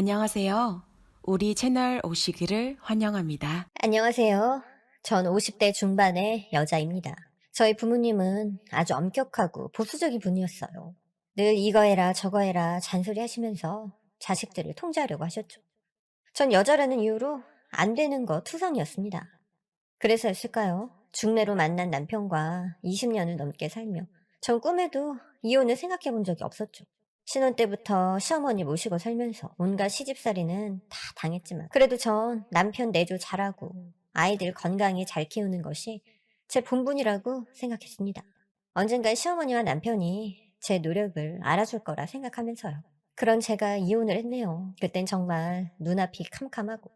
안녕하세요. 우리 채널 오시기를 환영합니다. 안녕하세요. 전 50대 중반의 여자입니다. 저희 부모님은 아주 엄격하고 보수적인 분이었어요. 늘 이거 해라 저거 해라 잔소리 하시면서 자식들을 통제하려고 하셨죠. 전 여자라는 이유로 안 되는 거 투성이었습니다. 그래서였을까요? 중매로 만난 남편과 20년을 넘게 살며 전 꿈에도 이혼을 생각해 본 적이 없었죠. 신혼 때부터 시어머니 모시고 살면서 온갖 시집살이는 다 당했지만 그래도 전 남편 내조 잘하고 아이들 건강히 잘 키우는 것이 제 본분이라고 생각했습니다. 언젠가 시어머니와 남편이 제 노력을 알아줄 거라 생각하면서요. 그런 제가 이혼을 했네요. 그땐 정말 눈앞이 캄캄하고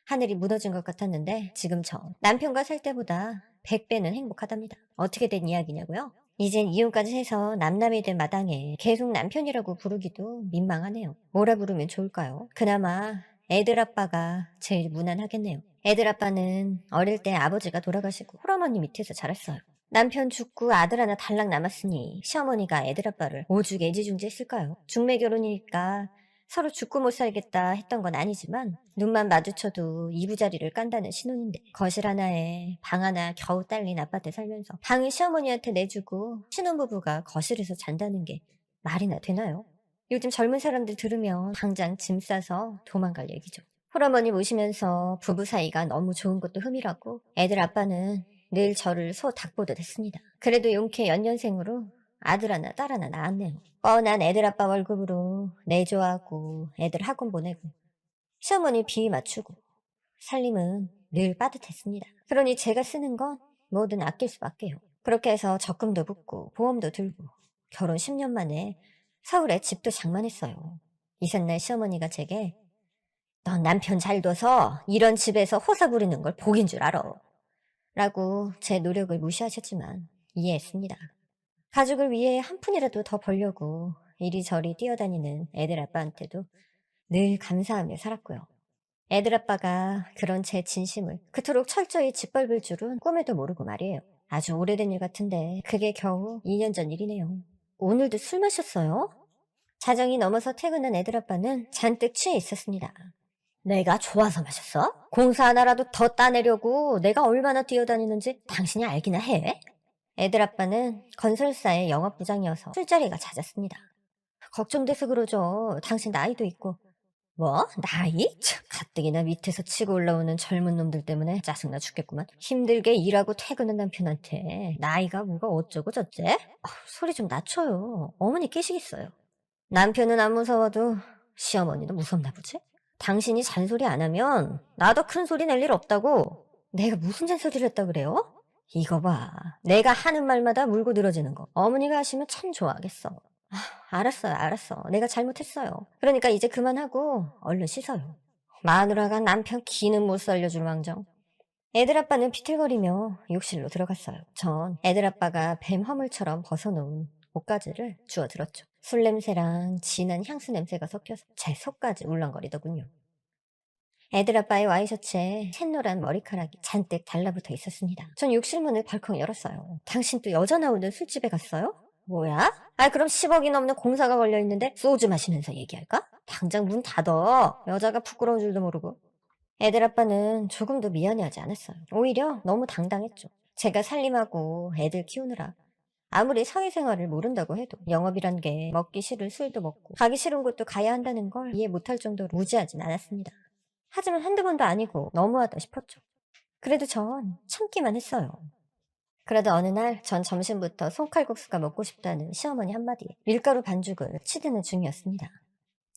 하늘이 무너진 것 같았는데 지금 저 남편과 살 때보다 100배는 행복하답니다. 어떻게 된 이야기냐고요? 이젠 이혼까지 해서 남남이 된 마당에 계속 남편이라고 부르기도 민망하네요. 뭐라 부르면 좋을까요? 그나마 애들 아빠가 제일 무난하겠네요. 애들 아빠는 어릴 때 아버지가 돌아가시고 홀어머니 밑에서 자랐어요. 남편 죽고 아들 하나 달랑 남았으니 시어머니가 애들 아빠를 오죽 애지중지했을까요? 중매 결혼이니까 서로 죽고 못 살겠다 했던 건 아니지만 눈만 마주쳐도 이부자리를 깐다는 신혼인데 거실 하나에 방 하나 겨우 딸린 아파트에 살면서 방을 시어머니한테 내주고 신혼부부가 거실에서 잔다는 게 말이나 되나요? 요즘 젊은 사람들 들으면 당장 짐 싸서 도망갈 얘기죠. 홀어머니 모시면서 부부 사이가 너무 좋은 것도 흠이라고 애들 아빠는 늘 저를 소 닭보듯 했습니다. 그래도 용케 연년생으로 아들 하나 딸 하나 낳았네요. 뻔한 애들 아빠 월급으로 내조하고 애들 학원 보내고 시어머니 비위 맞추고 살림은 늘 빠듯했습니다. 그러니 제가 쓰는 건 뭐든 아낄 수밖에요. 그렇게 해서 적금도 붓고 보험도 들고 결혼 10년 만에 서울에 집도 장만했어요. 이삿날 시어머니가 제게 넌 남편 잘 둬서 이런 집에서 호사 부리는 걸 복인 줄 알아 라고 제 노력을 무시하셨지만 이해했습니다. 가족을 위해 한 푼이라도 더 벌려고 이리저리 뛰어다니는 애들 아빠한테도 늘 감사하며 살았고요. 애들 아빠가 그런 제 진심을 그토록 철저히 짓밟을 줄은 꿈에도 모르고 말이에요. 아주 오래된 일 같은데 그게 겨우 2년 전 일이네요. 오늘도 술 마셨어요? 자정이 넘어서 퇴근한 애들 아빠는 잔뜩 취해 있었습니다. 내가 좋아서 마셨어? 공사 하나라도 더 따내려고 내가 얼마나 뛰어다니는지 당신이 알기나 해? 애들 아빠는 건설사의 영업부장이어서 술자리가 잦았습니다. 걱정돼서 그러죠. 당신 나이도 있고. 뭐? 나이? 참, 가뜩이나 밑에서 치고 올라오는 젊은 놈들 때문에 짜증나 죽겠구만. 힘들게 일하고 퇴근한 남편한테 나이가 뭐가 어쩌고 저째? 소리 좀 낮춰요. 어머니 깨시겠어요. 남편은 안 무서워도 시어머니도 무섭나 보지? 당신이 잔소리 안 하면 나도 큰 소리 낼 일 없다고. 내가 무슨 잔소리를 했다 그래요? 이거 봐. 내가 하는 말마다 물고 늘어지는 거. 어머니가 하시면 참 좋아하겠어. 알았어요, 알았어. 내가 잘못했어요. 그러니까 이제 그만하고 얼른 씻어요. 마누라가 남편 기는 못 살려줄 망정. 애들 아빠는 비틀거리며 욕실로 들어갔어요. 전 애들 아빠가 뱀 허물처럼 벗어놓은 옷가지를 주워 들었죠. 술 냄새랑 진한 향수 냄새가 섞여서 제 속까지 울렁거리더군요. 애들 아빠의 와이셔츠에 샛노란 머리카락이 잔뜩 달라붙어 있었습니다. 전 욕실 문을 벌컥 열었어요. 당신 또 여자 나오는 술집에 갔어요? 뭐야? 그럼 10억이 넘는 공사가 걸려있는데 소주 마시면서 얘기할까? 당장 문 닫어. 여자가 부끄러운 줄도 모르고. 애들 아빠는 조금도 미안해하지 않았어요. 오히려 너무 당당했죠. 제가 살림하고 애들 키우느라 아무리 사회생활을 모른다고 해도 영업이란 게 먹기 싫을 술도 먹고 가기 싫은 곳도 가야 한다는 걸 이해 못할 정도로 무지하진 않았습니다. 하지만 한두 번도 아니고 너무하다 싶었죠. 그래도 전 참기만 했어요. 그러다 어느 날 전 점심부터 손칼국수가 먹고 싶다는 시어머니 한마디에 밀가루 반죽을 치드는 중이었습니다.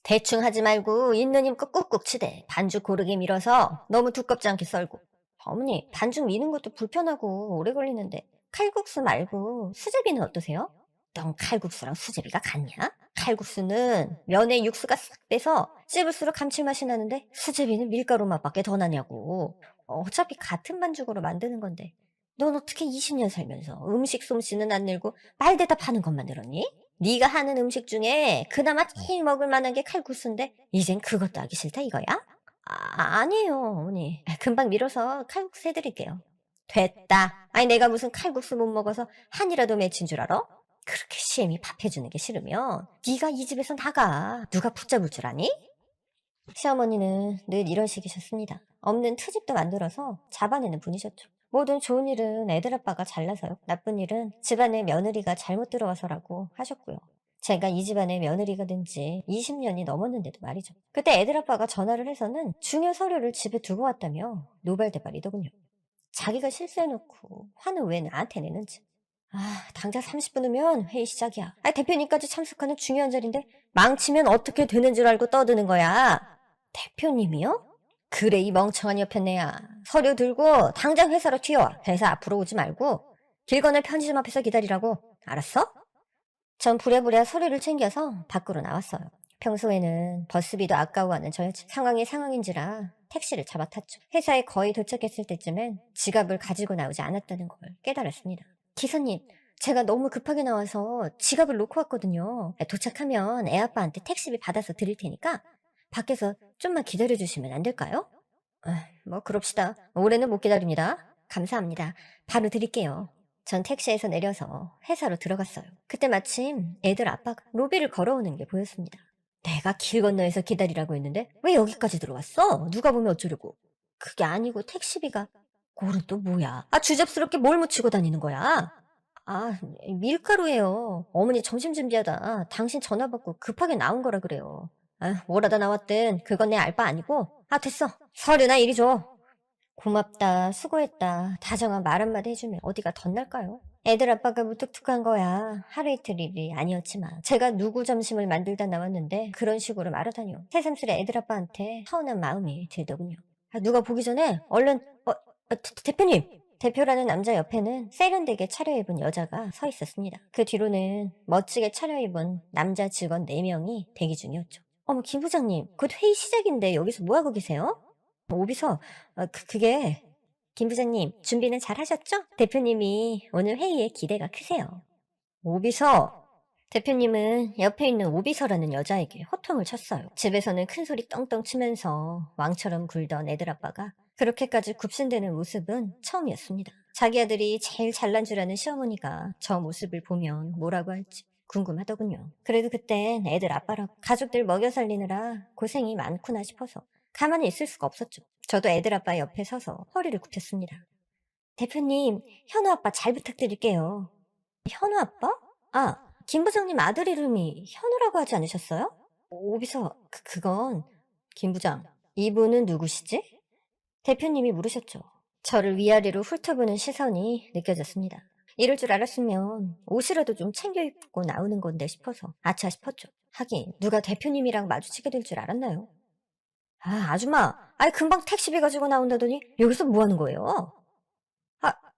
대충 하지 말고 있는 힘껏 꾹꾹 치대. 반죽 고르게 밀어서 너무 두껍지 않게 썰고. 어머니, 반죽 미는 것도 불편하고 오래 걸리는데 칼국수 말고 수제비는 어떠세요? 넌 칼국수랑 수제비가 같냐? 칼국수는 면에 육수가 싹 빼서 씹을수록 감칠맛이 나는데 수제비는 밀가루 맛밖에 더 나냐고. 어차피 같은 반죽으로 만드는 건데 넌 어떻게 20년 살면서 음식 솜씨는 안 늘고 말 대답하는 것만 늘었니? 네가 하는 음식 중에 그나마 제일 먹을 만한 게 칼국수인데 이젠 그것도 하기 싫다 이거야? 아니에요 어머니. 금방 밀어서 칼국수 해드릴게요. 됐다. 내가 무슨 칼국수 못 먹어서 한이라도 맺힌 줄 알아? 그렇게 시엠이 밥 해주는 게 싫으면 네가 이 집에서 나가. 누가 붙잡을 줄 아니? 시어머니는 늘 이런 식이셨습니다. 없는 트집도 만들어서 잡아내는 분이셨죠. 모든 좋은 일은 애들 아빠가 잘나서요. 나쁜 일은 집안에 며느리가 잘못 들어와서라고 하셨고요. 제가 이 집안의 며느리가 된 지 20년이 넘었는데도 말이죠. 그때 애들 아빠가 전화를 해서는 중요 서류를 집에 두고 왔다며 노발대발이더군요. 자기가 실수해놓고 화는 왜 나한테 내는지. 당장 30분 후면 회의 시작이야. 대표님까지 참석하는 중요한 자리인데 망치면 어떻게 되는 줄 알고 떠드는 거야. 대표님이요? 그래, 이 멍청한 여편네야. 서류 들고 당장 회사로 튀어와. 회사 앞으로 오지 말고 길 건너 편의점 앞에서 기다리라고. 알았어? 전 부랴부랴 서류를 챙겨서 밖으로 나왔어요. 평소에는 버스비도 아까워하는 저였지. 상황이 상황인지라 택시를 잡아탔죠. 회사에 거의 도착했을 때쯤엔 지갑을 가지고 나오지 않았다는 걸 깨달았습니다. 기사님, 제가 너무 급하게 나와서 지갑을 놓고 왔거든요. 도착하면 애아빠한테 택시비 받아서 드릴 테니까 밖에서 좀만 기다려주시면 안 될까요? 뭐 그럽시다. 올해는 못 기다립니다. 감사합니다. 바로 드릴게요. 전 택시에서 내려서 회사로 들어갔어요. 그때 마침 애들 아빠가 로비를 걸어오는 게 보였습니다. 내가 길 건너에서 기다리라고 했는데 왜 여기까지 들어왔어? 누가 보면 어쩌려고. 그게 아니고 택시비가. 그건 또 뭐야? 주접스럽게 뭘 묻히고 다니는 거야? 밀가루예요. 어머니 점심 준비하다 당신 전화 받고 급하게 나온 거라 그래요. 뭘 하다 나왔든 그건 내 알 바 아니고. 됐어. 서류나 이리 줘. 고맙다, 수고했다, 다정한 말 한마디 해주면 어디가 덧날까요? 애들 아빠가 무뚝뚝한 거야. 하루 이틀 일이 아니었지만 제가 누구 점심을 만들다 나왔는데 그런 식으로 말하다니요. 새삼스레 애들 아빠한테 서운한 마음이 들더군요. 누가 보기 전에 얼른 대표님! 대표라는 남자 옆에는 세련되게 차려입은 여자가 서 있었습니다. 그 뒤로는 멋지게 차려입은 남자 직원 4명이 대기 중이었죠. 어머, 김 부장님, 곧 회의 시작인데 여기서 뭐하고 계세요? 오비서, 그게, 김 부장님, 준비는 잘 하셨죠? 대표님이 오늘 회의에 기대가 크세요. 오비서, 대표님은 옆에 있는 오비서라는 여자에게 호통을 쳤어요. 집에서는 큰 소리 떵떵 치면서 왕처럼 굴던 애들 아빠가 그렇게까지 굽신대는 모습은 처음이었습니다. 자기 아들이 제일 잘난 줄 아는 시어머니가 저 모습을 보면 뭐라고 할지 궁금하더군요. 그래도 그땐 애들 아빠라고 가족들 먹여 살리느라 고생이 많구나 싶어서 가만히 있을 수가 없었죠. 저도 애들 아빠 옆에 서서 허리를 굽혔습니다. 대표님, 현우 아빠 잘 부탁드릴게요. 현우 아빠? 김 부장님 아들 이름이 현우라고 하지 않으셨어요? 오비서, 그건... 김 부장, 이분은 누구시지? 대표님이 물으셨죠. 저를 위아래로 훑어보는 시선이 느껴졌습니다. 이럴 줄 알았으면 옷이라도 좀 챙겨 입고 나오는 건데 싶어서 아차 싶었죠. 하긴 누가 대표님이랑 마주치게 될 줄 알았나요? 아줌마, 금방 택시비 가지고 나온다더니 여기서 뭐 하는 거예요?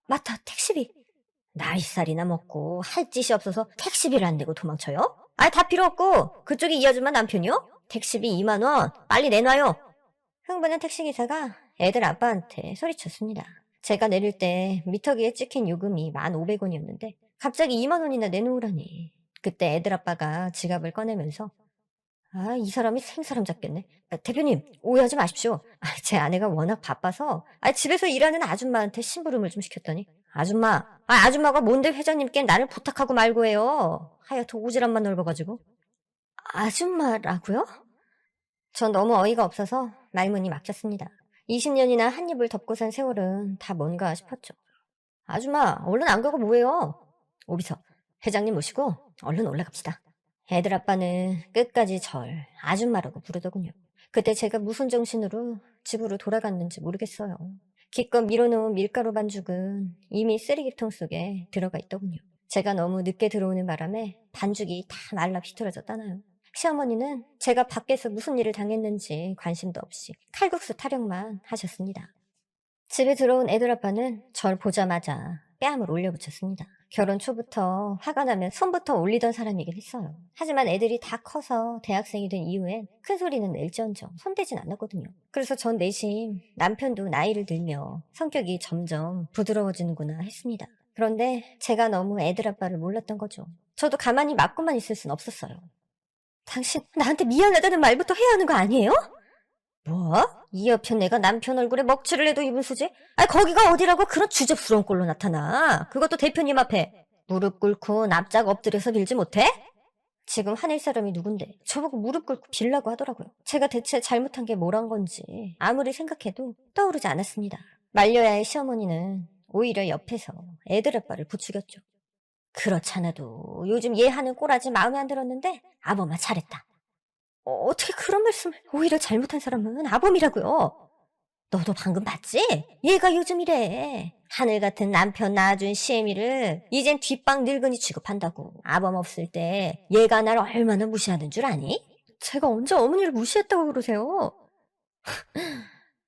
맞다, 택시비. 나이살이나 먹고 할 짓이 없어서 택시비를 안 내고 도망쳐요? 다 필요 없고 그쪽이 이 아줌마 남편이요? 택시비 2만 원 빨리 내놔요. 흥분한 택시기사가 애들 아빠한테 소리쳤습니다. 제가 내릴 때 미터기에 찍힌 요금이 1,500원이었는데 갑자기 2만 원이나 내놓으라니. 그때 애들 아빠가 지갑을 꺼내면서 이 사람이 생사람 잡겠네. 대표님, 오해하지 마십시오. 제 아내가 워낙 바빠서 집에서 일하는 아줌마한테 심부름을 좀 시켰더니 아줌마가 뭔데 회장님께 나를 부탁하고 말고 해요. 하여튼 오지랖만 넓어가지고. 아줌마라고요? 전 너무 어이가 없어서 말문이 막혔습니다. 20년이나 한 입을 덮고 산 세월은 다 뭔가 싶었죠. 아줌마, 얼른 안 가고 뭐해요? 오비서, 회장님 모시고 얼른 올라갑시다. 애들 아빠는 끝까지 절 아줌마라고 부르더군요. 그때 제가 무슨 정신으로 집으로 돌아갔는지 모르겠어요. 기껏 밀어놓은 밀가루 반죽은 이미 쓰레기통 속에 들어가 있더군요. 제가 너무 늦게 들어오는 바람에 반죽이 다 말라 비틀어졌다나요. 시어머니는 제가 밖에서 무슨 일을 당했는지 관심도 없이 칼국수 타령만 하셨습니다. 집에 들어온 애들 아빠는 절 보자마자 뺨을 올려붙였습니다. 결혼 초부터 화가 나면 손부터 올리던 사람이긴 했어요. 하지만 애들이 다 커서 대학생이 된 이후엔 큰 소리는 낼지언정 손대진 않았거든요. 그래서 전 내심 남편도 나이를 들며 성격이 점점 부드러워지는구나 했습니다. 그런데 제가 너무 애들 아빠를 몰랐던 거죠. 저도 가만히 맞고만 있을 순 없었어요. 당신 나한테 미안하다는 말부터 해야 하는 거 아니에요? 뭐? 이 여편 내가 남편 얼굴에 먹칠을 해도 입은 수지? 거기가 어디라고 그런 주접스러운 꼴로 나타나? 그것도 대표님 앞에 무릎 꿇고 납작 엎드려서 빌지 못해? 지금 화낼 사람이 누군데 저보고 무릎 꿇고 빌라고 하더라고요. 제가 대체 잘못한 게 뭘 한 건지 아무리 생각해도 떠오르지 않았습니다. 말려야 할 시어머니는 오히려 옆에서 애들 아빠를 부추겼죠. 그렇잖아도 요즘 얘 하는 꼬라지 마음에 안 들었는데 아범아 잘했다. 어떻게 그런 말씀을. 오히려 잘못한 사람은 아범이라고요. 너도 방금 봤지? 얘가 요즘 이래. 하늘 같은 남편 낳아준 시애미를 이젠 뒷방 늙은이 취급한다고. 아범 없을 때 얘가 날 얼마나 무시하는 줄 아니? 제가 언제 어머니를 무시했다고 그러세요?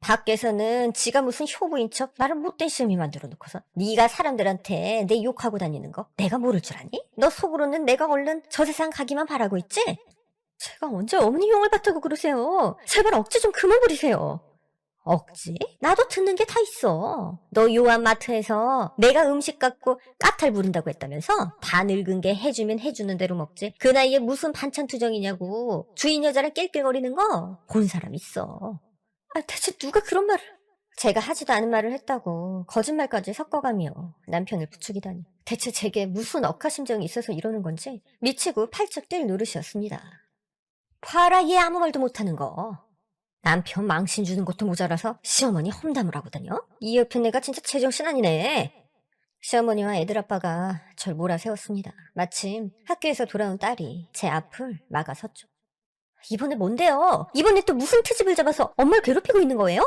밖에서는 지가 무슨 효부인 척 나를 못된 시애미 만들어 놓고서 네가 사람들한테 내 욕하고 다니는 거 내가 모를 줄 아니? 너 속으로는 내가 얼른 저 세상 가기만 바라고 있지? 제가 언제 어머니 용을 받다고 그러세요? 제발 억지 좀 그만 부리세요. 억지? 나도 듣는 게 다 있어. 너 요한마트에서 내가 음식 갖고 까탈 부린다고 했다면서? 다 늙은 게 해주면 해주는 대로 먹지. 그 나이에 무슨 반찬 투정이냐고. 주인 여자랑 낄낄거리는 거 본 사람 있어. 대체 누가 그런 말을. 제가 하지도 않은 말을 했다고 거짓말까지 섞어가며 남편을 부추기다니. 대체 제게 무슨 억하심정이 있어서 이러는 건지 미치고 팔쩍 뛸 노릇이었습니다. 봐라 얘 아무 말도 못하는 거. 남편 망신 주는 것도 모자라서 시어머니 험담을 하고 다녀? 이 옆에 내가 진짜 제정신 아니네. 시어머니와 애들 아빠가 절 몰아세웠습니다. 마침 학교에서 돌아온 딸이 제 앞을 막아섰죠. 이번에 뭔데요? 이번에 또 무슨 트집을 잡아서 엄마를 괴롭히고 있는 거예요?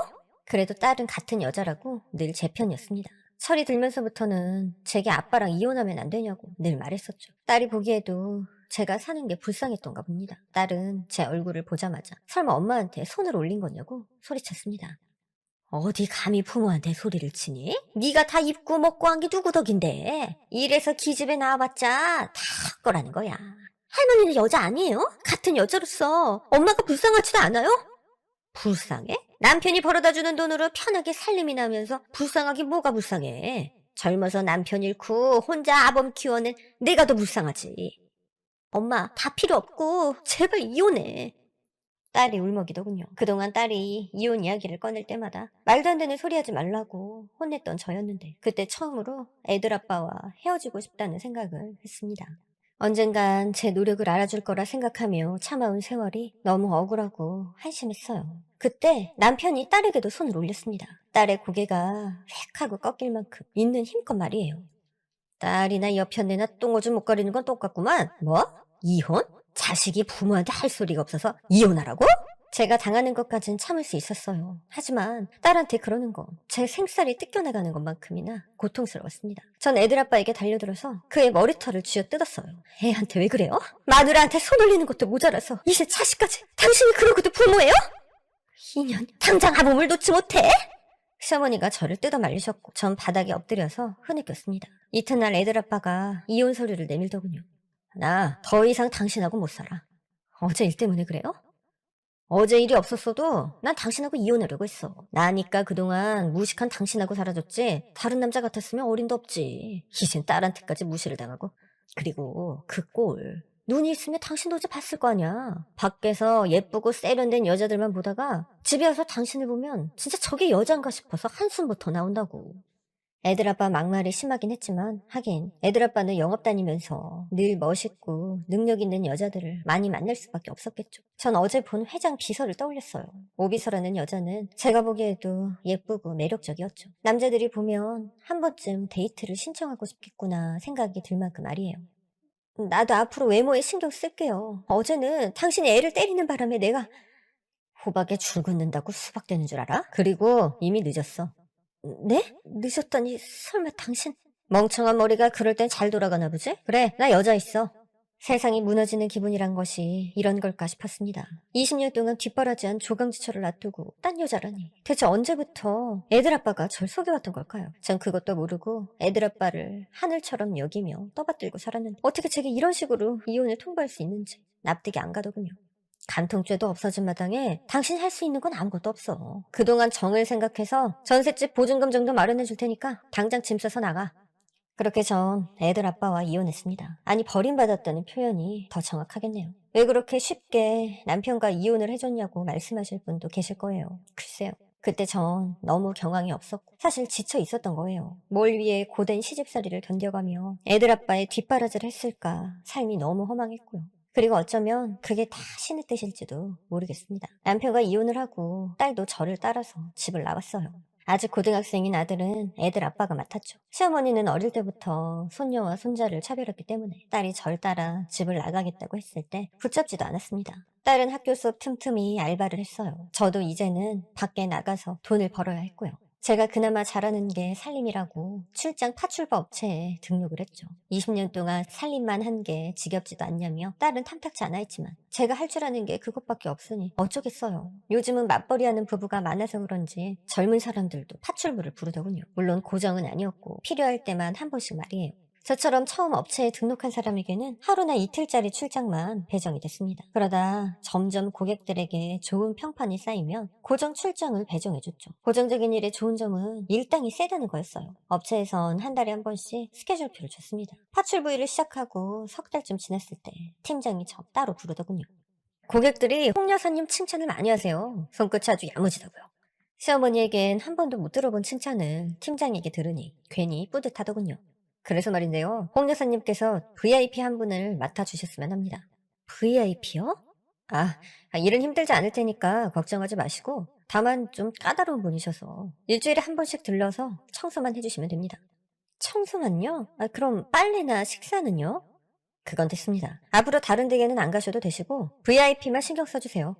그래도 딸은 같은 여자라고 늘 제 편이었습니다. 철이 들면서부터는 제게 아빠랑 이혼하면 안 되냐고 늘 말했었죠. 딸이 보기에도 제가 사는 게 불쌍했던가 봅니다. 딸은 제 얼굴을 보자마자 설마 엄마한테 손을 올린 거냐고 소리쳤습니다. 어디 감히 부모한테 소리를 치니? 네가 다 입고 먹고 한 게 누구 덕인데. 이래서 기집애 나와봤자 다 거라는 거야. 할머니는 여자 아니에요? 같은 여자로서 엄마가 불쌍하지도 않아요? 불쌍해? 남편이 벌어다주는 돈으로 편하게 살림이나 하면서 불쌍하기 뭐가 불쌍해. 젊어서 남편 잃고 혼자 아범 키워낸 내가 더 불쌍하지. 엄마 다 필요 없고 제발 이혼해. 딸이 울먹이더군요. 그동안 딸이 이혼 이야기를 꺼낼 때마다 말도 안 되는 소리 하지 말라고 혼냈던 저였는데 그때 처음으로 애들 아빠와 헤어지고 싶다는 생각을 했습니다. 언젠간 제 노력을 알아줄 거라 생각하며 참아온 세월이 너무 억울하고 한심했어요. 그때 남편이 딸에게도 손을 올렸습니다. 딸의 고개가 획 하고 꺾일 만큼 있는 힘껏 말이에요. 딸이나 옆편내나 똥오줌 못 가리는 건 똑같구만. 뭐? 이혼? 자식이 부모한테 할 소리가 없어서 이혼하라고? 제가 당하는 것까진 참을 수 있었어요. 하지만 딸한테 그러는 거 제 생살이 뜯겨나가는 것만큼이나 고통스러웠습니다. 전 애들 아빠에게 달려들어서 그의 머리털을 쥐어뜯었어요. 애한테 왜 그래요? 마누라한테 손 올리는 것도 모자라서 이제 자식까지. 당신이 그러고도 부모예요? 2년 당장 아범을 놓지 못해? 시어머니가 저를 뜯어 말리셨고 전 바닥에 엎드려서 흐느꼈습니다. 이튿날 애들 아빠가 이혼 서류를 내밀더군요. 나 더 이상 당신하고 못 살아. 어제 일 때문에 그래요? 어제 일이 없었어도 난 당신하고 이혼하려고 했어. 나니까 그동안 무식한 당신하고 살아줬지 다른 남자 같았으면 어림도 없지. 이젠 딸한테까지 무시를 당하고. 그리고 그 꼴 눈이 있으면 당신도 어제 봤을 거 아니야. 밖에서 예쁘고 세련된 여자들만 보다가 집에 와서 당신을 보면 진짜 저게 여잔가 싶어서 한숨부터 나온다고. 애들 아빠 막말이 심하긴 했지만 하긴 애들 아빠는 영업 다니면서 늘 멋있고 능력 있는 여자들을 많이 만날 수밖에 없었겠죠. 전 어제 본 회장 비서를 떠올렸어요. 오비서라는 여자는 제가 보기에도 예쁘고 매력적이었죠. 남자들이 보면 한 번쯤 데이트를 신청하고 싶겠구나 생각이 들 만큼 말이에요. 나도 앞으로 외모에 신경 쓸게요. 어제는 당신이 애를 때리는 바람에 내가 호박에 줄 긋는다고 수박되는 줄 알아? 그리고 이미 늦었어. 네? 늦었다니 설마 당신. 멍청한 머리가 그럴 땐 잘 돌아가나 보지? 그래, 나 여자 있어. 세상이 무너지는 기분이란 것이 이런 걸까 싶었습니다. 20년 동안 뒷바라지한 조강지처를 놔두고 딴 여자라니. 대체 언제부터 애들 아빠가 절 속여왔던 걸까요? 전 그것도 모르고 애들 아빠를 하늘처럼 여기며 떠받들고 살았는데 어떻게 제게 이런 식으로 이혼을 통보할 수 있는지 납득이 안 가더군요. 간통죄도 없어진 마당에 당신이 할 수 있는 건 아무것도 없어. 그동안 정을 생각해서 전셋집 보증금 정도 마련해 줄 테니까 당장 짐 싸서 나가. 그렇게 전 애들 아빠와 이혼했습니다. 아니 버림받았다는 표현이 더 정확하겠네요. 왜 그렇게 쉽게 남편과 이혼을 해줬냐고 말씀하실 분도 계실 거예요. 글쎄요. 그때 전 너무 경황이 없었고 사실 지쳐 있었던 거예요. 뭘 위해 고된 시집살이를 견뎌가며 애들 아빠의 뒷바라지를 했을까. 삶이 너무 허망했고요. 그리고 어쩌면 그게 다 신의 뜻일지도 모르겠습니다. 남편과 이혼을 하고 딸도 저를 따라서 집을 나왔어요. 아직 고등학생인 아들은 애들 아빠가 맡았죠. 시어머니는 어릴 때부터 손녀와 손자를 차별했기 때문에 딸이 절 따라 집을 나가겠다고 했을 때 붙잡지도 않았습니다. 딸은 학교 수업 틈틈이 알바를 했어요. 저도 이제는 밖에 나가서 돈을 벌어야 했고요. 제가 그나마 잘하는 게 살림이라고 출장 파출부 업체에 등록을 했죠. 20년 동안 살림만 한 게 지겹지도 않냐며 딸은 탐탁지 않아 했지만 제가 할 줄 아는 게 그것밖에 없으니 어쩌겠어요. 요즘은 맞벌이하는 부부가 많아서 그런지 젊은 사람들도 파출부를 부르더군요. 물론 고정은 아니었고 필요할 때만 한 번씩 말이에요. 저처럼 처음 업체에 등록한 사람에게는 하루나 이틀짜리 출장만 배정이 됐습니다. 그러다 점점 고객들에게 좋은 평판이 쌓이면 고정 출장을 배정해줬죠. 고정적인 일의 좋은 점은 일당이 세다는 거였어요. 업체에선 한 달에 한 번씩 스케줄표를 줬습니다. 파출부 일을 시작하고 석 달쯤 지났을 때 팀장이 저 따로 부르더군요. 고객들이 홍 여사님 칭찬을 많이 하세요. 손끝이 아주 야무지다고요. 시어머니에겐 한 번도 못 들어본 칭찬을 팀장에게 들으니 괜히 뿌듯하더군요. 그래서 말인데요. 홍 여사님께서 VIP 한 분을 맡아주셨으면 합니다. VIP요? 일은 힘들지 않을 테니까 걱정하지 마시고 다만 좀 까다로운 분이셔서 일주일에 한 번씩 들러서 청소만 해주시면 됩니다. 청소만요? 그럼 빨래나 식사는요? 그건 됐습니다. 앞으로 다른 댁에는 안 가셔도 되시고 VIP만 신경 써주세요.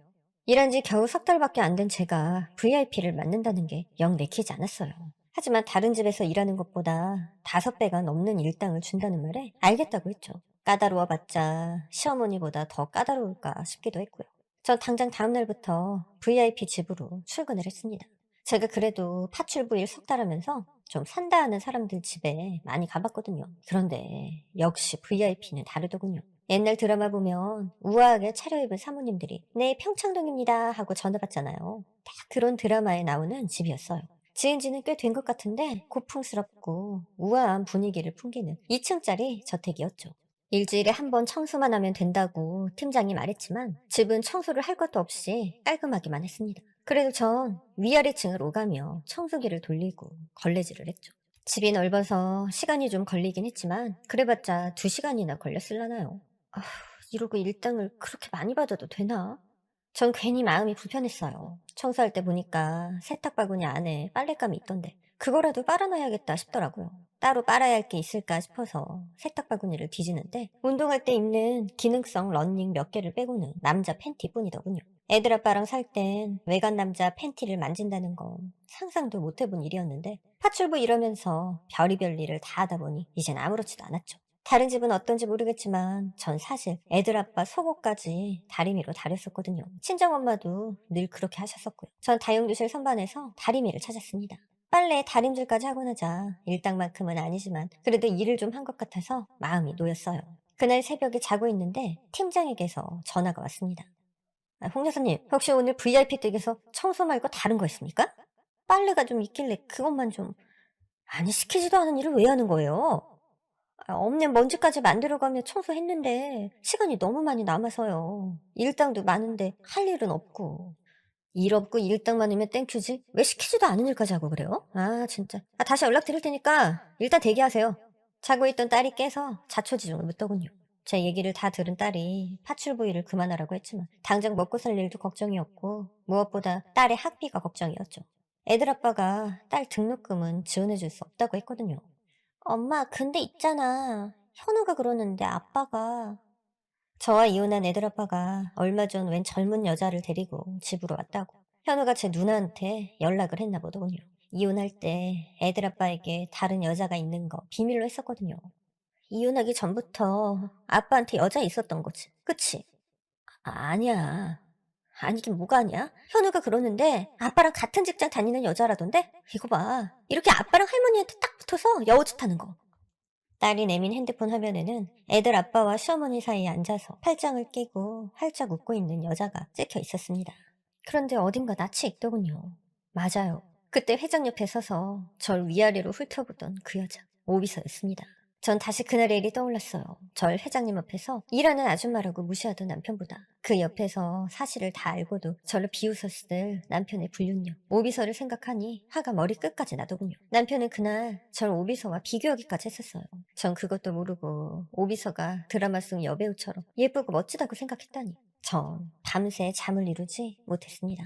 일한 지 겨우 석 달밖에 안 된 제가 VIP를 맡는다는 게 영 내키지 않았어요. 하지만 다른 집에서 일하는 것보다 5배가 넘는 일당을 준다는 말에 알겠다고 했죠. 까다로워봤자 시어머니보다 더 까다로울까 싶기도 했고요. 전 당장 다음 날부터 VIP 집으로 출근을 했습니다. 제가 그래도 파출부 일 석 달하면서 좀 산다 하는 사람들 집에 많이 가봤거든요. 그런데 역시 VIP는 다르더군요. 옛날 드라마 보면 우아하게 차려입은 사모님들이 네 평창동입니다 하고 전화 받잖아요. 딱 그런 드라마에 나오는 집이었어요. 지은 지는 꽤 된 것 같은데 고풍스럽고 우아한 분위기를 풍기는 2층짜리 저택이었죠. 일주일에 한 번 청소만 하면 된다고 팀장이 말했지만 집은 청소를 할 것도 없이 깔끔하기만 했습니다. 그래도 전 위아래층을 오가며 청소기를 돌리고 걸레질을 했죠. 집이 넓어서 시간이 좀 걸리긴 했지만 그래봤자 2시간이나 걸렸을라나요. 아, 이러고 일당을 그렇게 많이 받아도 되나? 전 괜히 마음이 불편했어요. 청소할 때 보니까 세탁바구니 안에 빨랫감이 있던데 그거라도 빨아놔야겠다 싶더라고요. 따로 빨아야 할 게 있을까 싶어서 세탁바구니를 뒤지는데 운동할 때 입는 기능성 러닝 몇 개를 빼고는 남자 팬티뿐이더군요. 애들 아빠랑 살 땐 외간 남자 팬티를 만진다는 건 상상도 못 해본 일이었는데 파출부 일하면서 별의별 일을 다 하다 보니 이젠 아무렇지도 않았죠. 다른 집은 어떤지 모르겠지만 전 사실 애들 아빠 속옷까지 다리미로 다렸었거든요. 친정엄마도 늘 그렇게 하셨었고요. 전 다용도실 선반에서 다리미를 찾았습니다. 빨래 다림질까지 하고 나자 일당만큼은 아니지만 그래도 일을 좀 한 것 같아서 마음이 놓였어요. 그날 새벽에 자고 있는데 팀장에게서 전화가 왔습니다. 홍 여사님, 혹시 오늘 VIP 댁에서 청소 말고 다른 거 있습니까? 빨래가 좀 있길래 그것만 좀... 아니, 시키지도 않은 일을 왜 하는 거예요? 없는 먼지까지 만들어가며 청소했는데 시간이 너무 많이 남아서요. 일당도 많은데 할 일은 없고. 일 없고 일당 많으면 땡큐지? 왜 시키지도 않은 일까지 하고 그래요? 진짜. 다시 연락드릴 테니까 일단 대기하세요. 자고 있던 딸이 깨서 자초지종을 묻더군요. 제 얘기를 다 들은 딸이 파출부 일을 그만하라고 했지만 당장 먹고 살 일도 걱정이었고 무엇보다 딸의 학비가 걱정이었죠. 애들 아빠가 딸 등록금은 지원해줄 수 없다고 했거든요. 엄마, 근데 있잖아. 현우가 그러는데 아빠가... 저와 이혼한 애들 아빠가 얼마 전 웬 젊은 여자를 데리고 집으로 왔다고. 현우가 제 누나한테 연락을 했나 보더군요. 이혼할 때 애들 아빠에게 다른 여자가 있는 거 비밀로 했었거든요. 이혼하기 전부터 아빠한테 여자 있었던 거지. 그치? 아니야. 아니긴 뭐가 아니야? 현우가 그러는데 아빠랑 같은 직장 다니는 여자라던데? 이거 봐. 이렇게 아빠랑 할머니한테 딱 붙어서 여우짓 하는 거. 딸이 내민 핸드폰 화면에는 애들 아빠와 시어머니 사이에 앉아서 팔짱을 끼고 활짝 웃고 있는 여자가 찍혀 있었습니다. 그런데 어딘가 낯이 익더군요. 맞아요. 그때 회장 옆에 서서 절 위아래로 훑어보던 그 여자, 오비서였습니다. 전 다시 그날의 일이 떠올랐어요. 절 회장님 앞에서 일하는 아줌마라고 무시하던 남편보다 그 옆에서 사실을 다 알고도 저를 비웃었을 남편의 불륜력, 오비서를 생각하니 화가 머리끝까지 나더군요. 남편은 그날 절 오비서와 비교하기까지 했었어요. 전 그것도 모르고 오비서가 드라마 속 여배우처럼 예쁘고 멋지다고 생각했다니. 전 밤새 잠을 이루지 못했습니다.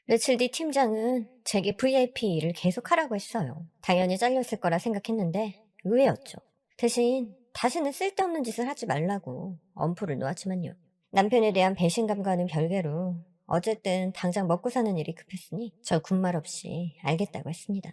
며칠 뒤 팀장은 제게 VIP 일을 계속하라고 했어요. 당연히 잘렸을 거라 생각했는데 의외였죠. 대신 다시는 쓸데없는 짓을 하지 말라고 엄포를 놓았지만요. 남편에 대한 배신감과는 별개로 어쨌든 당장 먹고 사는 일이 급했으니 저 군말 없이 알겠다고 했습니다.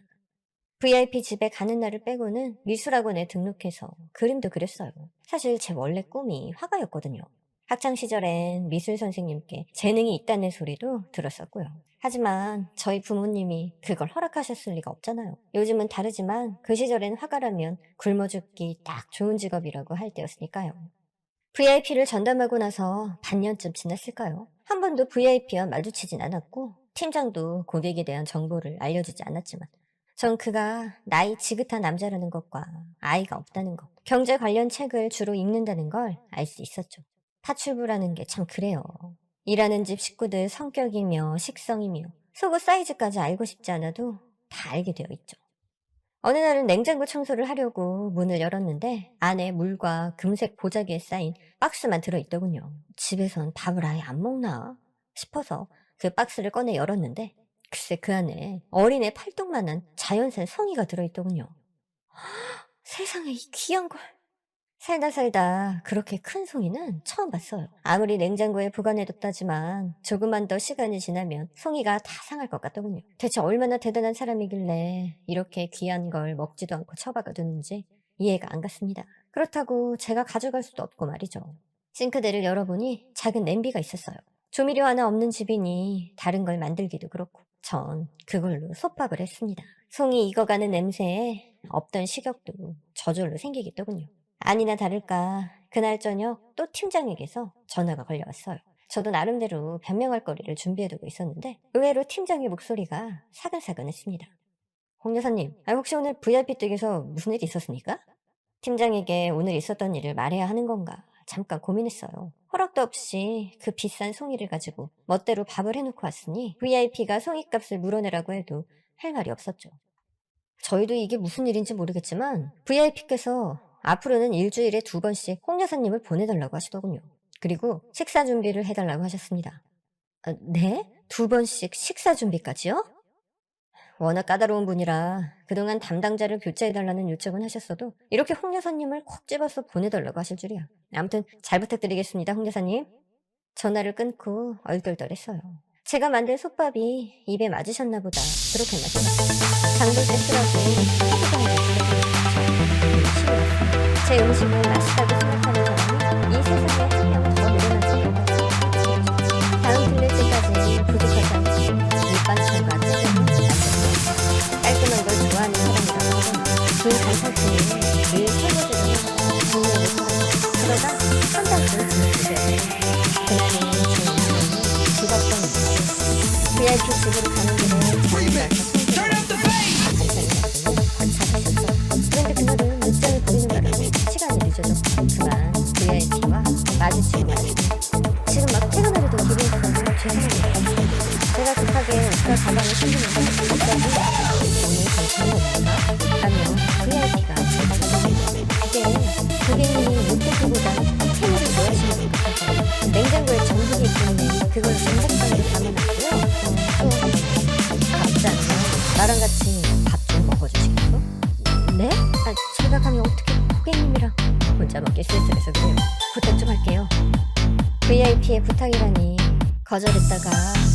VIP 집에 가는 날을 빼고는 미술학원에 등록해서 그림도 그렸어요. 사실 제 원래 꿈이 화가였거든요. 학창시절엔 미술 선생님께 재능이 있다는 소리도 들었었고요. 하지만 저희 부모님이 그걸 허락하셨을 리가 없잖아요. 요즘은 다르지만 그 시절엔 화가라면 굶어 죽기 딱 좋은 직업이라고 할 때였으니까요. VIP를 전담하고 나서 반년쯤 지났을까요? 한 번도 VIP와 마주치진 않았고 팀장도 고객에 대한 정보를 알려주지 않았지만 전 그가 나이 지긋한 남자라는 것과 아이가 없다는 것, 경제 관련 책을 주로 읽는다는 걸 알 수 있었죠. 파출부라는 게 참 그래요. 일하는 집 식구들 성격이며 식성이며 속옷 사이즈까지 알고 싶지 않아도 다 알게 되어 있죠. 어느 날은 냉장고 청소를 하려고 문을 열었는데 안에 물과 금색 보자기에 쌓인 박스만 들어있더군요. 집에선 밥을 아예 안 먹나 싶어서 그 박스를 꺼내 열었는데 글쎄 그 안에 어린애 팔뚝만한 자연산 송이가 들어있더군요. 세상에 이 귀한 걸. 살다 그렇게 큰 송이는 처음 봤어요. 아무리 냉장고에 보관해뒀다지만 조금만 더 시간이 지나면 송이가 다 상할 것 같더군요. 대체 얼마나 대단한 사람이길래 이렇게 귀한 걸 먹지도 않고 처박아두는지 이해가 안 갔습니다. 그렇다고 제가 가져갈 수도 없고 말이죠. 싱크대를 열어보니 작은 냄비가 있었어요. 조미료 하나 없는 집이니 다른 걸 만들기도 그렇고 전 그걸로 솥밥을 했습니다. 송이 익어가는 냄새에 없던 식욕도 저절로 생기겠더군요. 아니나 다를까 그날 저녁 또 팀장에게서 전화가 걸려왔어요. 저도 나름대로 변명할 거리를 준비해두고 있었는데 의외로 팀장의 목소리가 사근사근했습니다. 홍 여사님, 혹시 오늘 VIP 댁에서 무슨 일이 있었습니까? 팀장에게 오늘 있었던 일을 말해야 하는 건가 잠깐 고민했어요. 허락도 없이 그 비싼 송이를 가지고 멋대로 밥을 해놓고 왔으니 VIP가 송이값을 물어내라고 해도 할 말이 없었죠. 저희도 이게 무슨 일인지 모르겠지만 VIP께서 앞으로는 일주일에 2번씩 홍 여사님을 보내달라고 하시더군요. 그리고 식사 준비를 해달라고 하셨습니다. 네? 2번씩 식사 준비까지요? 워낙 까다로운 분이라 그동안 담당자를 교체해달라는 요청은 하셨어도 이렇게 홍 여사님을 콕 집어서 보내달라고 하실 줄이야. 아무튼 잘 부탁드리겠습니다, 홍 여사님. 전화를 끊고 얼떨떨했어요. 제가 만든 솥밥이 입에 맞으셨나 보다 그렇게만 생각했어요. 장도 쎄쓰라고 제 음식을 맛있다고 생각하는 사람이 이 세상에 한 명 더 늘어나지 않을까. 다음 들릴 때까지 부족하지 않게 밑반찬과 찌개를 만들었어요. 깔끔한 걸 좋아하는 사람이라고 하더니 긴 간살치에 늘 설거지를 정리를 하고 그러다 한 달쯤 지냈어요. 그날이 제 인생의 죽었던 날. VIP 집으로 가는 길에 장을 가서 그런데 그날은 늦잠을 부리는 바람에 시간이 늦어졌고 그만 VIP와 마주치고 말았습니다. 지금 막 퇴근하려던 길이었어서 죄송해요. 제가 급하게 옷과 가방을 챙기는데 갑자기 오늘 괜찮은 거 없나? 라며 VIP가 저를 찾아왔습니다. 고객님이 물고기보다 해물을 좋아하시는 것 같아서 냉장고에 전복이 있는데 그걸 전복장으로 담아놨고요. 또 밥잔 나랑 같이 밥 좀 먹어주시겠어? 네? 제가 가면 어떻게 고객님이랑 혼자 먹기 쓸쓸해서 그래요. 부탁 좀 할게요. VIP의 부탁이라니 거절했다가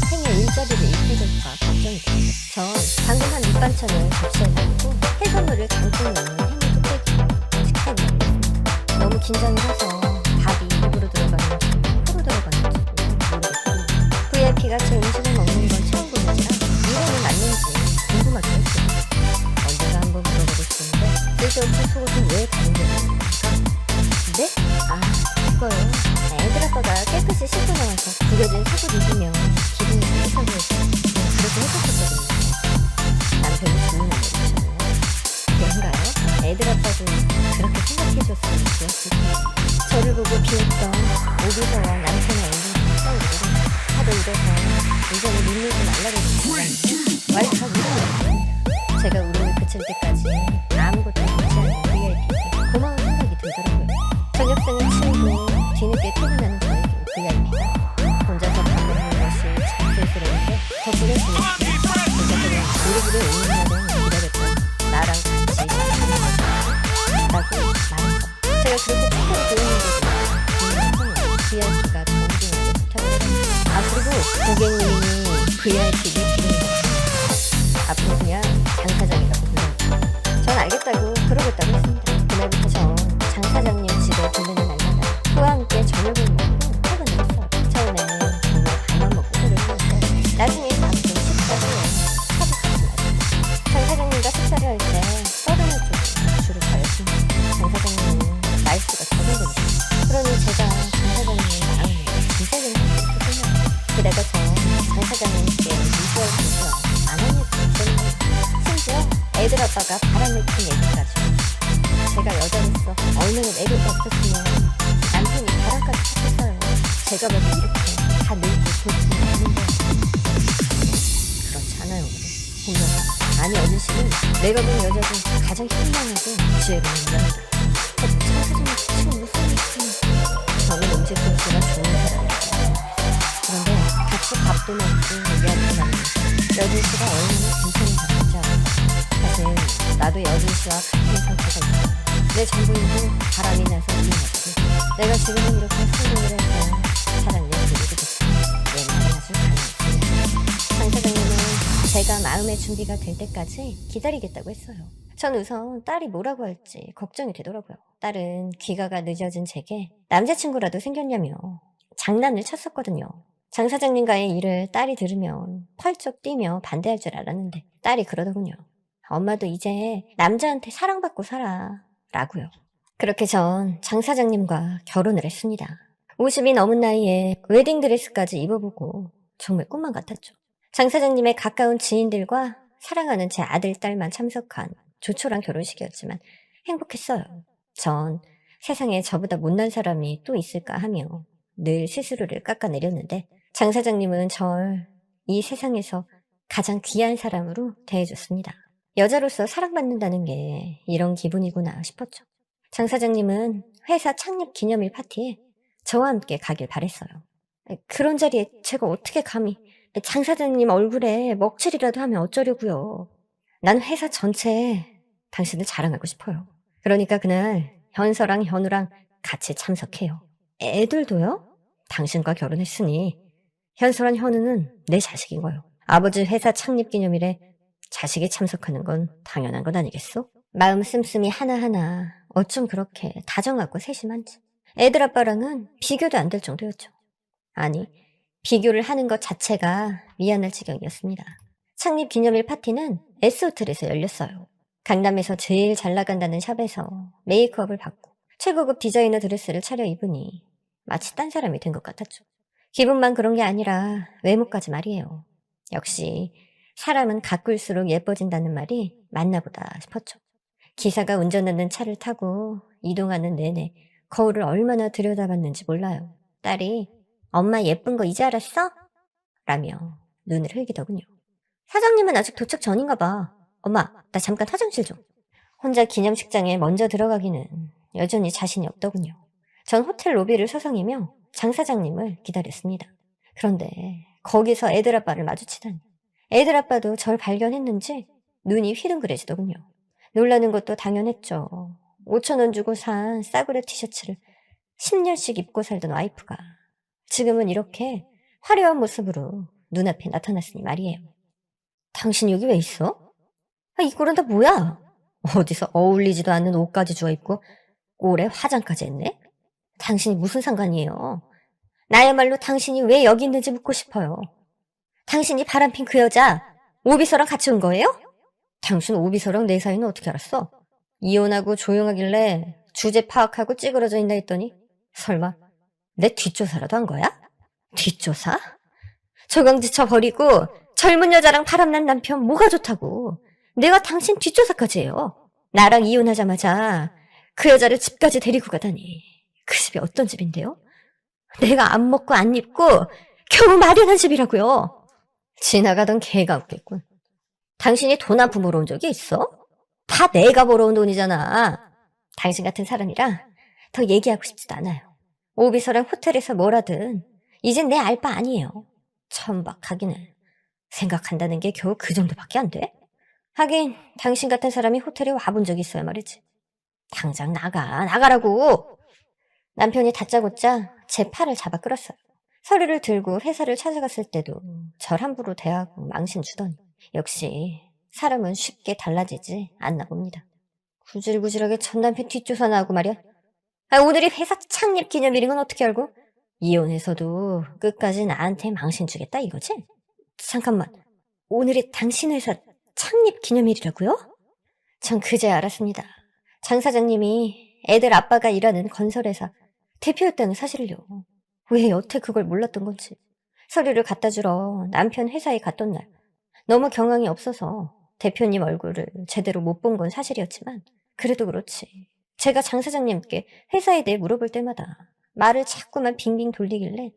생일 일자리를 잃게 될까 걱정이 됐어요. 전 방금 한 밑반찬을 접시에 넣고 해산물을 담고 넣은 해물 뚝배기 식탁 위에 올렸습니다. 너무 긴장을 해서 밥이 입으로 들어가는지 코로 들어가는지 모르겠거든요. VIP가 제 음식을 먹는 건 처음 보는지라 이름이 맞는지 궁금하게 했어요. 언제가 한번 물어보고 싶은데 쓸데없이 속옷은 왜 다른 게 없습니까? 네? 그거요. 애들 아빠가 깨끗이 씻고 나와서 구겨진 속옷 입으면 기분이 좋다고 해서 그렇게 해줬었거든요. 남편이 주문한 거 있잖아요. 그런가요? 애들 아빠도 그렇게 줄 때까지 아무것도 묻지 않는 VIP인데 고마운 생각이 들더라고요. 저녁 때는 친구, 뒤늦게 퇴근하는 저에게 VIP다. 혼자서 밥 먹는 것이 참 쓸쓸했는데 덕분에 지냈지. 혼자서는 우리 집에 오는 날은 기다렸던 나랑 같이 자는 거지 라고 말했어. 제가 그렇게 축하를 드렸는데도 VIP가 정중하게 부탁을 했어요. 아, 그리고 고객님이 VIP를 기르는 거 앞으로 그냥 장 사장이라고 불러요. 전 알겠다고 그러겠다고 했습니다. 그날부터 전 장 사장님 집에 들르는 날마다 그와 함께 저녁을 먹고 퇴근을 했어요. 처음에는 정말 밥만 먹고 소리를 했는데 나중에 가끔 식사 후에 차도 같이 마셨어요. 장 사장님과 식사를 할 때 떠드는 쪽으로 주로 저였습니다. 장 사장님은 말수가 적은 분이죠. 그러니 제가 장 사장님의 마음에 진짜를 했거든요. 게다가 장 사장님께 미주얼 공부와 안하니까 때문에 심지어 애들 아빠가 바람을 핀 얘기까지. 제가 여자로서 얼마나 애교가 없었으면 남편이 바람까지 폈어요. 제가 봐도 이렇게 다 늙고 돌지 않는데 그렇지 않아요. 보면 아니 어르신은 내가 본 여자 중 가장 현명하고 지혜로운 여자다. 장 사장님 지금 무슨 말씀이세요? 저는 음식 솜씨가 좋은 사람이에요. 그런데 같이 밥도 먹고 이야기도 나누면서 여진 씨가 얼마나 괜찮은 사람인지 알아요. 사실 나도 여진 씨와 같은 상태가 있어요. 내 전부인도 바람이 나서 이혼하고 내가 지금은 이렇게 성공을 해서 사랑을 드리게 됐어요. 내 말이 아주 강했습니다. 장 사장님은 제가 마음의 준비가 될 때까지 기다리겠다고 했어요. 전 우선 딸이 뭐라고 할지 걱정이 되더라고요. 딸은 귀가가 늦어진 제게 남자친구라도 생겼냐며 장난을 쳤었거든요. 장 사장님과의 일을 딸이 들으면 펄쩍 뛰며 반대할 줄 알았는데 딸이 그러더군요. 엄마도 이제 남자한테 사랑받고 살아 라고요. 그렇게 전 장 사장님과 결혼을 했습니다. 50이 넘은 나이에 웨딩드레스까지 입어보고 정말 꿈만 같았죠. 장 사장님의 가까운 지인들과 사랑하는 제 아들, 딸만 참석한 조촐한 결혼식이었지만 행복했어요. 전 세상에 저보다 못난 사람이 또 있을까 하며 늘 스스로를 깎아내렸는데 장 사장님은 절 이 세상에서 가장 귀한 사람으로 대해줬습니다. 여자로서 사랑받는다는 게 이런 기분이구나 싶었죠. 장 사장님은 회사 창립 기념일 파티에 저와 함께 가길 바랬어요. 그런 자리에 제가 어떻게 감히 장 사장님 얼굴에 먹칠이라도 하면 어쩌려고요. 난 회사 전체에 당신을 자랑하고 싶어요. 그러니까 그날 현서랑 현우랑 같이 참석해요. 애들도요? 당신과 결혼했으니 현서랑 현우는 내 자식인 거요. 아버지 회사 창립 기념일에 자식이 참석하는 건 당연한 건 아니겠소? 마음 씀씀이 하나하나 어쩜 그렇게 다정하고 세심한지. 애들 아빠랑은 비교도 안 될 정도였죠. 아니, 비교를 하는 것 자체가 미안할 지경이었습니다. 창립 기념일 파티는 S호텔에서 열렸어요. 강남에서 제일 잘 나간다는 샵에서 메이크업을 받고 최고급 디자이너 드레스를 차려 입으니 마치 딴 사람이 된 것 같았죠. 기분만 그런 게 아니라 외모까지 말이에요. 역시 사람은 가꿀수록 예뻐진다는 말이 맞나 보다 싶었죠. 기사가 운전하는 차를 타고 이동하는 내내 거울을 얼마나 들여다봤는지 몰라요. 딸이 엄마 예쁜 거 이제 알았어? 라며 눈을 흘기더군요. 사장님은 아직 도착 전인가 봐. 엄마, 나 잠깐 화장실 좀. 혼자 기념식장에 먼저 들어가기는 여전히 자신이 없더군요. 전 호텔 로비를 서성이며 장 사장님을 기다렸습니다. 그런데 거기서 애들 아빠를 마주치다니. 애들 아빠도 절 발견했는지 눈이 휘둥그레지더군요. 놀라는 것도 당연했죠. 5,000원 주고 산 싸구려 티셔츠를 10년씩 입고 살던 와이프가 지금은 이렇게 화려한 모습으로 눈앞에 나타났으니 말이에요. 당신 여기 왜 있어? 이 꼴은 다 뭐야? 어디서 어울리지도 않는 옷까지 주워 입고 꼴에 화장까지 했네? 당신이 무슨 상관이에요? 나야말로 당신이 왜 여기 있는지 묻고 싶어요. 당신이 바람핀 그 여자 오비서랑 같이 온 거예요? 당신 오비서랑 내 사이는 어떻게 알았어? 이혼하고 조용하길래 주제 파악하고 찌그러져 있나 했더니 설마 내 뒷조사라도 한 거야? 뒷조사? 저강지쳐 버리고 젊은 여자랑 바람난 남편 뭐가 좋다고. 내가 당신 뒷조사까지 해요. 나랑 이혼하자마자 그 여자를 집까지 데리고 가다니. 그 집이 어떤 집인데요? 내가 안 먹고 안 입고 겨우 마련한 집이라고요. 지나가던 개가 웃겠군. 당신이 돈 한 푼 벌어온 적이 있어? 다 내가 벌어온 돈이잖아. 당신 같은 사람이랑 더 얘기하고 싶지도 않아요. 오비서랑 호텔에서 뭘 하든 이젠 내 알 바 아니에요. 천박하기는. 생각한다는 게 겨우 그 정도밖에 안 돼? 하긴 당신 같은 사람이 호텔에 와본 적이 있어야 말이지. 당장 나가라고. 남편이 다짜고짜 제 팔을 잡아 끌었어요. 서류를 들고 회사를 찾아갔을 때도 절 함부로 대하고 망신 주더니 역시 사람은 쉽게 달라지지 않나 봅니다. 구질구질하게 전 남편 뒷조사 나오고 말이야. 오늘이 회사 창립 기념일인 건 어떻게 알고? 이혼해서도 끝까지 나한테 망신 주겠다 이거지? 잠깐만, 오늘이 당신 회사 창립 기념일이라고요? 전 그제 알았습니다. 장 사장님이 애들 아빠가 일하는 건설회사 대표였다는 사실을요. 왜 여태 그걸 몰랐던 건지. 서류를 갖다 주러 남편 회사에 갔던 날 너무 경황이 없어서 대표님 얼굴을 제대로 못 본 건 사실이었지만 그래도 그렇지. 제가 장 사장님께 회사에 대해 물어볼 때마다 말을 자꾸만 빙빙 돌리길래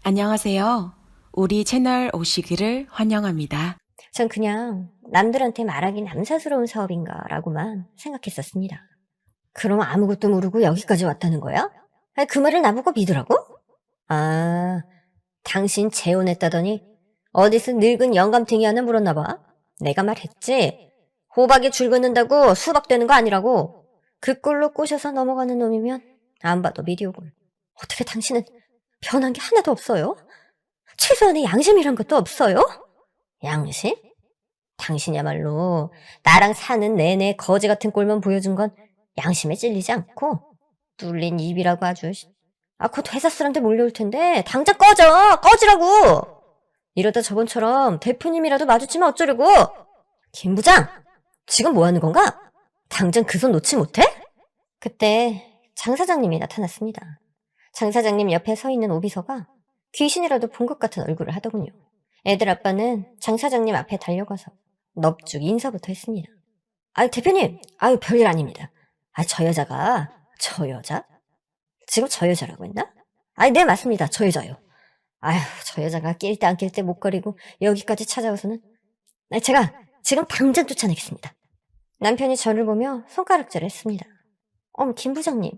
안녕하세요. 우리 채널 오시기를 환영합니다. 전 그냥 남들한테 말하기 남사스러운 사업인가라고만 생각했었습니다. 그럼 아무것도 모르고 여기까지 왔다는 거야? 그 말을 나보고 믿으라고? 아, 당신 재혼했다더니 어디서 늙은 영감탱이 하나 물었나 봐. 내가 말했지. 호박에 줄 긋는다고 수박되는 거 아니라고. 그 꼴로 꼬셔서 넘어가는 놈이면 안 봐도 미디어군. 어떻게 당신은 변한 게 하나도 없어요? 최소한의 양심이란 것도 없어요? 양심? 당신이야말로 나랑 사는 내내 거지 같은 꼴만 보여준 건 양심에 찔리지 않고 뚫린 입이라고 아주. 곧 회사 사람들 몰려올 텐데 당장 꺼지라고. 이러다 저번처럼 대표님이라도 마주치면 어쩌려고. 김 부장, 지금 뭐 하는 건가? 당장 그 손 놓지 못해? 그때 장 사장님이 나타났습니다. 장 사장님 옆에 서 있는 오비서가 귀신이라도 본 것 같은 얼굴을 하더군요. 애들 아빠는 장 사장님 앞에 달려가서 넙죽 인사부터 했습니다. 대표님, 별일 아닙니다. 저 여자가, 저 여자? 지금 저 여자라고 했나? 네, 맞습니다. 저 여자요. 저 여자가 낄 때 안 낄 때 못 거리고 여기까지 찾아와서는 제가 지금 당장 쫓아내겠습니다. 남편이 저를 보며 손가락질을 했습니다. 김 부장님,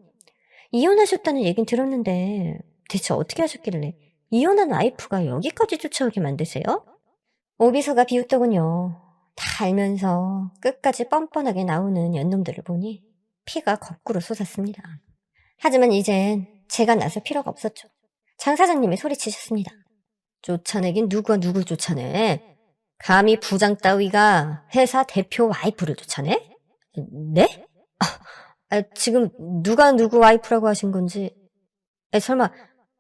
이혼하셨다는 얘긴 들었는데 대체 어떻게 하셨길래 이혼한 와이프가 여기까지 쫓아오게 만드세요? 오비서가 비웃더군요. 다 알면서 끝까지 뻔뻔하게 나오는 연놈들을 보니 피가 거꾸로 솟았습니다. 하지만 이젠 제가 나설 필요가 없었죠. 장 사장님이 소리치셨습니다. 쫓아내긴 누가 누굴 쫓아내? 감히 부장 따위가 회사 대표 와이프를 쫓아내? 네? 지금 누가 누구 와이프라고 하신 건지. 설마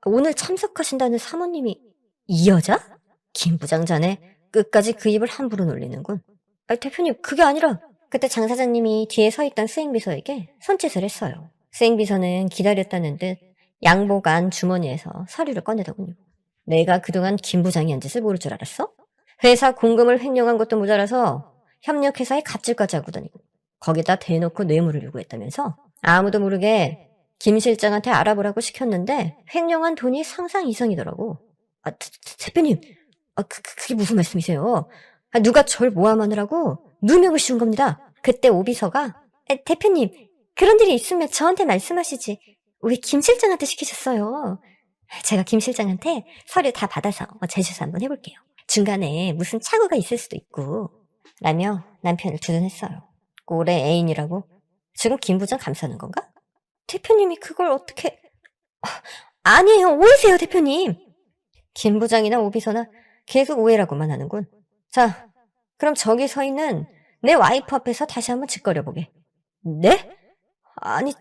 오늘 참석하신다는 사모님이 이 여자? 김 부장 자네 끝까지 그 입을 함부로 놀리는군. 대표님, 그게 아니라 그때 장 사장님이 뒤에 서 있던 수행비서에게 손짓을 했어요. 수행비서는 기다렸다는 듯 양복 안 주머니에서 서류를 꺼내더군요. 내가 그동안 김 부장이 한 짓을 모를 줄 알았어? 회사 공금을 횡령한 것도 모자라서 협력회사에 갑질까지 하고 다니고 거기다 대놓고 뇌물을 요구했다면서 아무도 모르게 김 실장한테 알아보라고 시켰는데 횡령한 돈이 상상 이상이더라고. 대표님, 그게 무슨 말씀이세요? 누가 절 모함하느라고 누명을 씌운 겁니다. 그때 오비서가 대표님, 그런 일이 있으면 저한테 말씀하시지 왜 김 실장한테 시키셨어요? 제가 김 실장한테 서류 다 받아서 재수사 한번 해볼게요. 중간에 무슨 착오가 있을 수도 있고 라며 남편을 두둔했어요. 꼴의 애인이라고? 지금 김 부장 감싸는 건가? 대표님이 그걸 어떻게... 아니에요, 오해세요, 대표님. 김 부장이나 오비서나 계속 오해라고만 하는군. 자, 그럼 저기 서 있는 내 와이프 앞에서 다시 한번 짓거려보게. 네? 아니,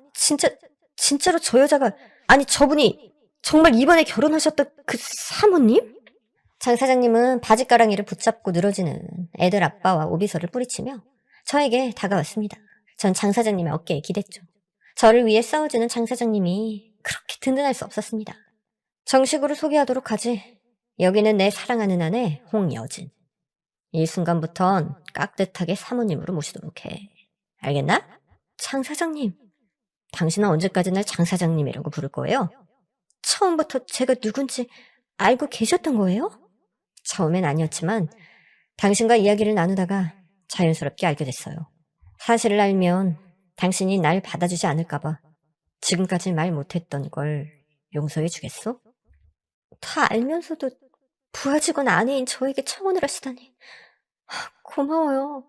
진짜로 저 여자가... 아니, 저분이 정말 이번에 결혼하셨던 그 사모님? 장 사장님은 바지가랑이를 붙잡고 늘어지는 애들 아빠와 오비서를 뿌리치며 저에게 다가왔습니다. 전 장 사장님의 어깨에 기댔죠. 저를 위해 싸워주는 장 사장님이 그렇게 든든할 수 없었습니다. 정식으로 소개하도록 하지. 여기는 내 사랑하는 아내 홍여진. 이 순간부턴 깍듯하게 사모님으로 모시도록 해. 알겠나? 장 사장님. 당신은 언제까지 날 장 사장님이라고 부를 거예요? 처음부터 제가 누군지 알고 계셨던 거예요? 처음엔 아니었지만 당신과 이야기를 나누다가 자연스럽게 알게 됐어요. 사실을 알면 당신이 날 받아주지 않을까봐 지금까지 말 못했던 걸 용서해 주겠소? 다 알면서도 부하 직원 아내인 저에게 청혼을 하시다니. 고마워요.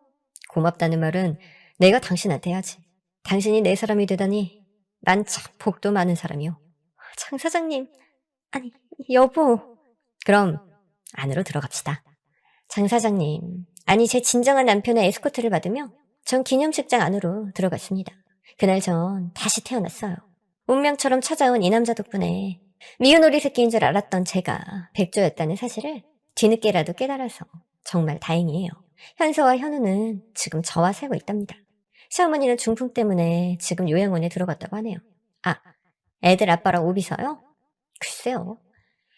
고맙다는 말은 내가 당신한테 해야지. 당신이 내 사람이 되다니 난 참 복도 많은 사람이요. 장 사장님, 아니 여보. 그럼 안으로 들어갑시다. 장 사장님, 아니 제 진정한 남편의 에스코트를 받으며 전 기념식장 안으로 들어갔습니다. 그날 전 다시 태어났어요. 운명처럼 찾아온 이 남자 덕분에 미운 오리 새끼인 줄 알았던 제가 백조였다는 사실을 뒤늦게라도 깨달아서 정말 다행이에요. 현서와 현우는 지금 저와 살고 있답니다. 시어머니는 중풍 때문에 지금 요양원에 들어갔다고 하네요. 애들 아빠랑 오비서요? 글쎄요.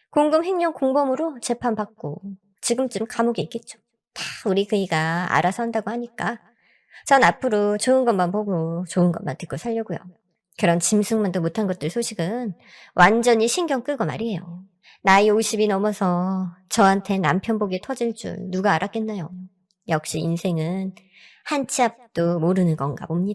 공금 횡령 공범으로 재판받고 지금쯤 감옥에 있겠죠. 다 우리 그이가 알아서 한다고 하니까 전 앞으로 좋은 것만 보고 좋은 것만 듣고 살려고요. 그런 짐승만도 못한 것들 소식은 완전히 신경 끄고 말이에요. 나이 50이 넘어서 저한테 남편 복이 터질 줄 누가 알았겠나요. 역시 인생은 한 치 앞도 모르는 건가 봅니다.